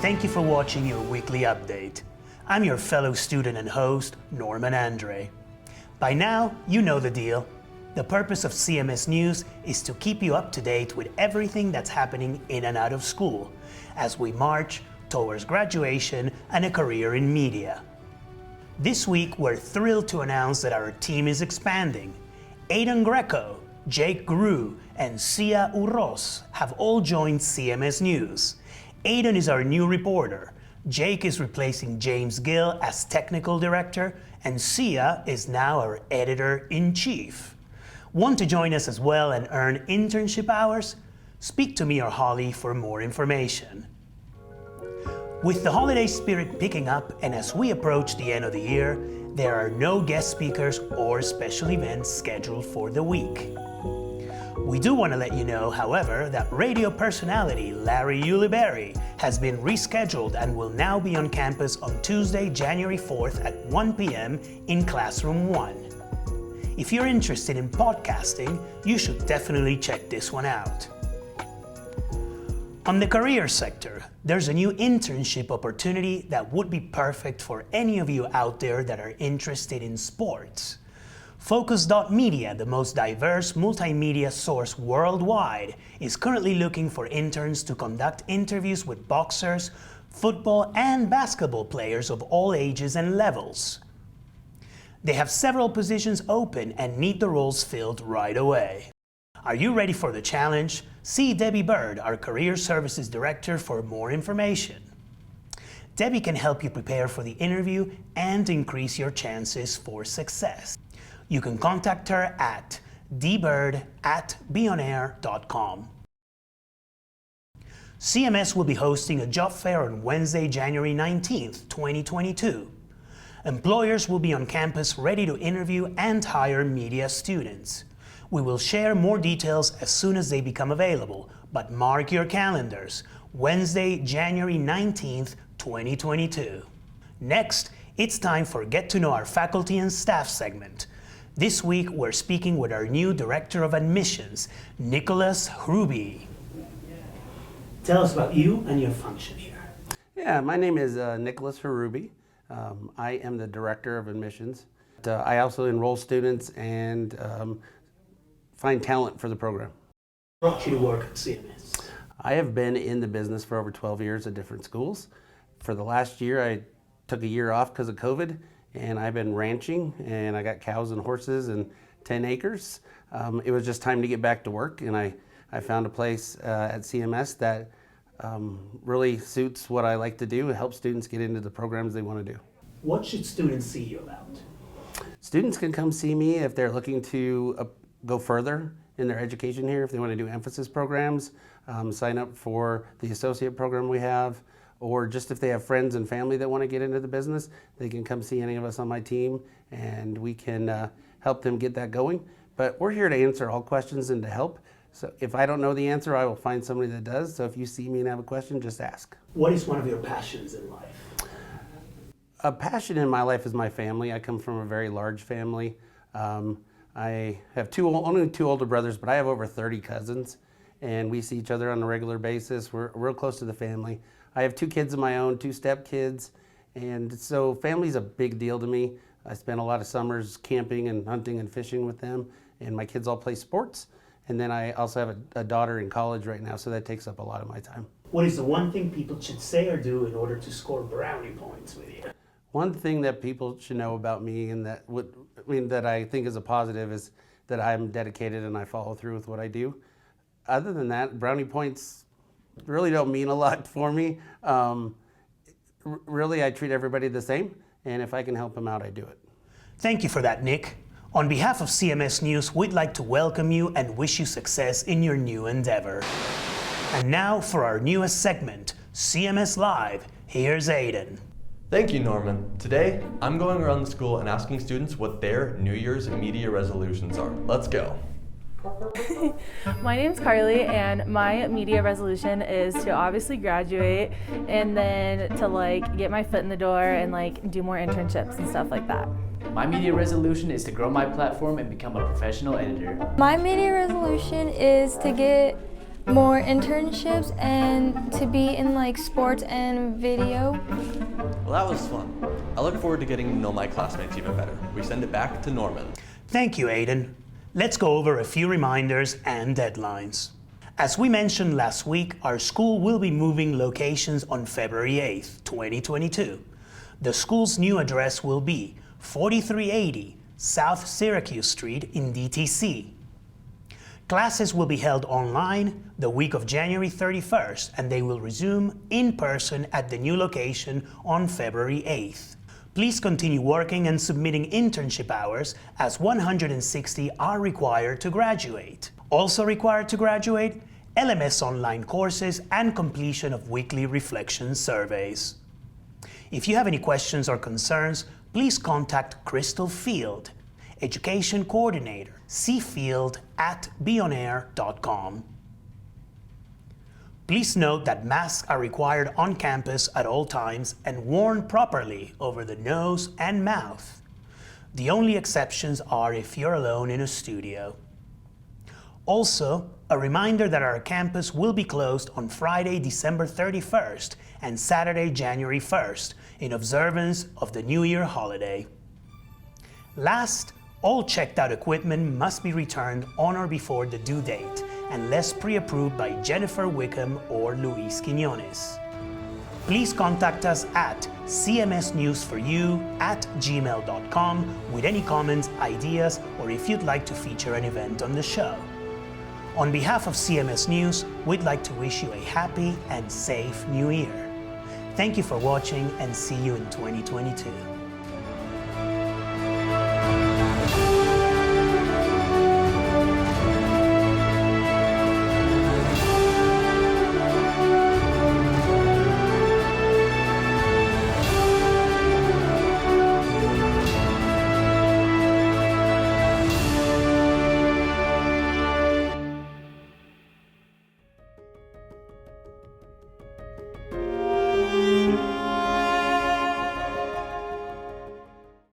thank you for watching your weekly update. I'm your fellow student and host, Norman Andre. By now, you know the deal. The purpose of CMS News is to keep you up to date with everything that's happening in and out of school as we march towards graduation and a career in media. This week, we're thrilled to announce that our team is expanding. Aidan Greco, Jake Grew, and Sia Urros have all joined CMS News. Aidan is our new reporter. Jake is replacing James Gill as technical director, and Sia is now our editor-in-chief. Want to join us as well and earn internship hours? Speak to me or Holly for more information. With the holiday spirit picking up and as we approach the end of the year, there are no guest speakers or special events scheduled for the week. We do want to let you know, however, that radio personality Larry Ulibarri has been rescheduled and will now be on campus on Tuesday, January 4th at 1 p.m. in Classroom 1. If you're interested in podcasting, you should definitely check this one out. On the career sector, there's a new internship opportunity that would be perfect for any of you out there that are interested in sports. Focus.media, the most diverse multimedia source worldwide, is currently looking for interns to conduct interviews with boxers, football, and basketball players of all ages and levels. They have several positions open and need the roles filled right away. Are you ready for the challenge? See Debbie Bird, our Career Services Director, for more information. Debbie can help you prepare for the interview and increase your chances for success. You can contact her at dbird@beonair.com. CMS will be hosting a job fair on Wednesday, January 19th, 2022. Employers will be on campus ready to interview and hire media students. We will share more details as soon as they become available, but mark your calendars, Wednesday, January 19th, 2022. Next, it's time for Get to Know Our Faculty and Staff segment. This week, we're speaking with our new Director of Admissions, Nick Hurby. Tell us about you and your function here. Yeah, my name is Nick Hurby. I am the Director of Admissions. I also enroll students and find talent for the program. What brought you to work at CMS? I have been in the business for over 12 years at different schools. For the last year, I took a year off because of COVID, and I've been ranching, and I got cows and horses and 10 acres. It was just time to get back to work, and I found a place at CMS that really suits what I like to do and help students get into the programs they want to do. What should students see you about? Students can come see me if they're looking to go further in their education here, if they want to do emphasis programs, sign up for the associate program we have, or just if they have friends and family that want to get into the business, they can come see any of us on my team and we can help them get that going. But we're here to answer all questions and to help. So if I don't know the answer, I will find somebody that does. So if you see me and have a question, just ask. What is one of your passions in life? A passion in my life is my family. I come from a very large family. I have only two older brothers, but I have over 30 cousins, and we see each other on a regular basis. We're real close to the family. I have 2 kids of my own, 2 stepkids, and so family's a big deal to me. I spend a lot of summers camping and hunting and fishing with them, and my kids all play sports. And then I also have a daughter in college right now, so that takes up a lot of my time. What is the one thing people should say or do in order to score brownie points with you? One thing that people should know about me and that I think is a positive is that I'm dedicated and I follow through with what I do. Other than that, brownie points really don't mean a lot for me. Really, I treat everybody the same, and if I can help them out, I do it. Thank you for that, Nick. On behalf of CMS News, we'd like to welcome you and wish you success in your new endeavor. And now for our newest segment, CMS Live, here's Aidan. Thank you, Norman. Today, I'm going around the school and asking students what their New Year's media resolutions are. Let's go. My name's Carly, and my media resolution is to obviously graduate and then to get my foot in the door and do more internships and stuff like that. My media resolution is to grow my platform and become a professional editor. My media resolution is to get more internships and to be in like sports and video. Well, that was fun. I look forward to getting to know my classmates even better. We send it back to Norman. Thank you, Aiden. Let's go over a few reminders and deadlines. As we mentioned last week, our school will be moving locations on February 8th, 2022. The school's new address will be 4380 South Syracuse Street in DTC. Classes will be held online the week of January 31st, and they will resume in person at the new location on February 8th. Please continue working and submitting internship hours, as 160 are required to graduate. Also required to graduate, LMS online courses and completion of weekly reflection surveys. If you have any questions or concerns, please contact Crystal Field, Education Coordinator, cfield@beonair.com. Please note that masks are required on campus at all times and worn properly over the nose and mouth. The only exceptions are if you're alone in a studio. Also, a reminder that our campus will be closed on Friday, December 31st and Saturday, January 1st in observance of the New Year holiday. Last, all checked out equipment must be returned on or before the due date, unless pre-approved by Jennifer Wickham or Luis Quiñones. Please contact us at cmsnewsforyou@gmail.com with any comments, ideas, or if you'd like to feature an event on the show. On behalf of CMS News, we'd like to wish you a happy and safe New Year. Thank you for watching, and see you in 2022.